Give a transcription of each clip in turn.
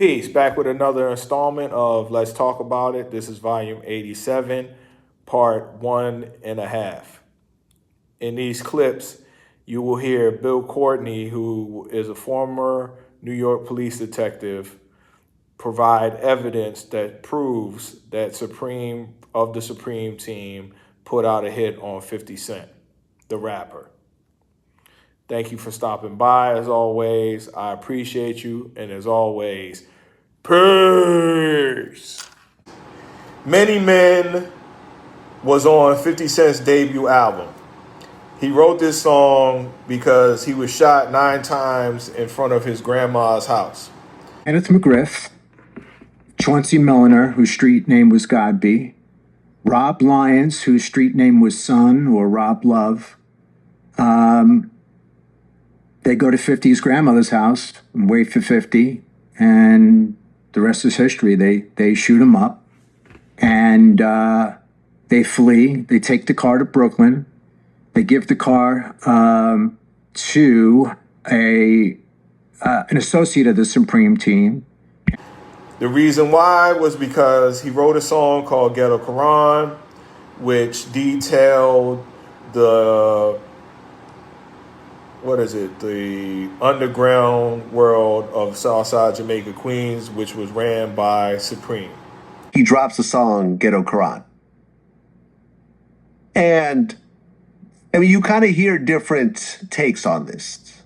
Peace. Back with another installment of Let's Talk About It. This is volume 87, part one and a half. In these clips, you will hear Bill Courtney, who is a former New York police detective, provide evidence that proves that the Supreme team put out a hit on 50 Cent, the rapper. Thank you for stopping by. As always, I appreciate you. And as always, peace. Many Men was on 50 Cent's debut album. He wrote this song because he was shot 9 times in front of his grandma's house. Kenneth McGriff, Chauncey Milliner, whose street name was Godby, Rob Lyons, whose street name was Son or Rob Love. They go to 50's grandmother's house and wait for 50, and the rest is history. They shoot him up, and they flee. They take the car to Brooklyn. They give the car to an associate of the Supreme team. The reason why was because he wrote a song called Ghetto Quran, which detailed the underground world of Southside Jamaica, Queens, which was ran by Supreme. He drops the song Ghetto Quran. And I mean, you kind of hear different takes on this.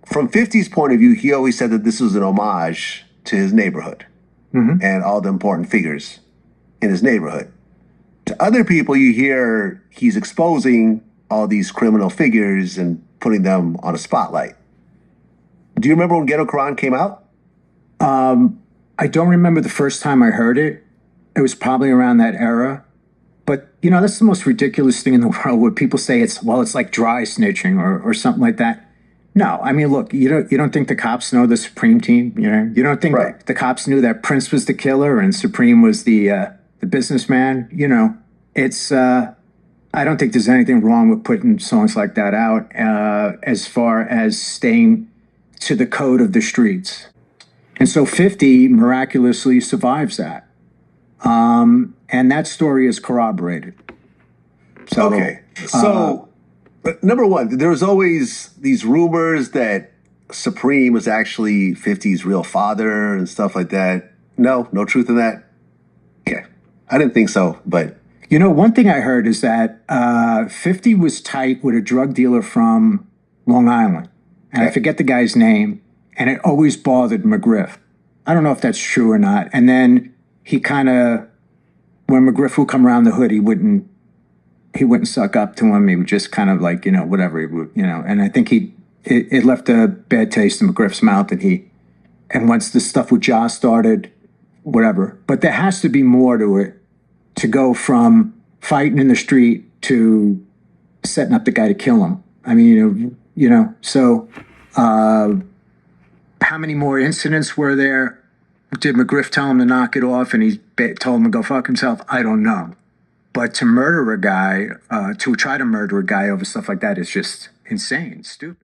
From 50's point of view, he always said that this was an homage to his neighborhood and all the important figures in his neighborhood. To other people, you hear he's exposing all these criminal figures and putting them on a spotlight. Do you remember when Ghetto Quran came out? I don't remember the first time I heard it. It was probably around that era. But, you know, that's the most ridiculous thing in the world, where people say it's like dry snitching or something like that. No, I mean, look, you don't think the cops know the Supreme team? You don't think the cops knew that Prince was the killer and Supreme was the businessman? It's I don't think there's anything wrong with putting songs like that out as far as staying to the code of the streets. And so 50 miraculously survives that. And that story is corroborated. So, number one, there was always these rumors that Supreme was actually 50's real father and stuff like that. No truth in that? Okay. I didn't think so, but... One thing I heard is that 50 was tight with a drug dealer from Long Island. And I forget the guy's name, and it always bothered McGriff. I don't know if that's true or not. And then he kind of, when McGriff would come around the hood, he wouldn't suck up to him. He would just kind of like, whatever. And I think it left a bad taste in McGriff's mouth. And once the stuff with Ja started, whatever. But there has to be more to it, to go from fighting in the street to setting up the guy to kill him. I mean, so how many more incidents were there? Did McGriff tell him to knock it off and he told him to go fuck himself? I don't know. But to murder a guy, to try to murder a guy over stuff like that is just insane, stupid.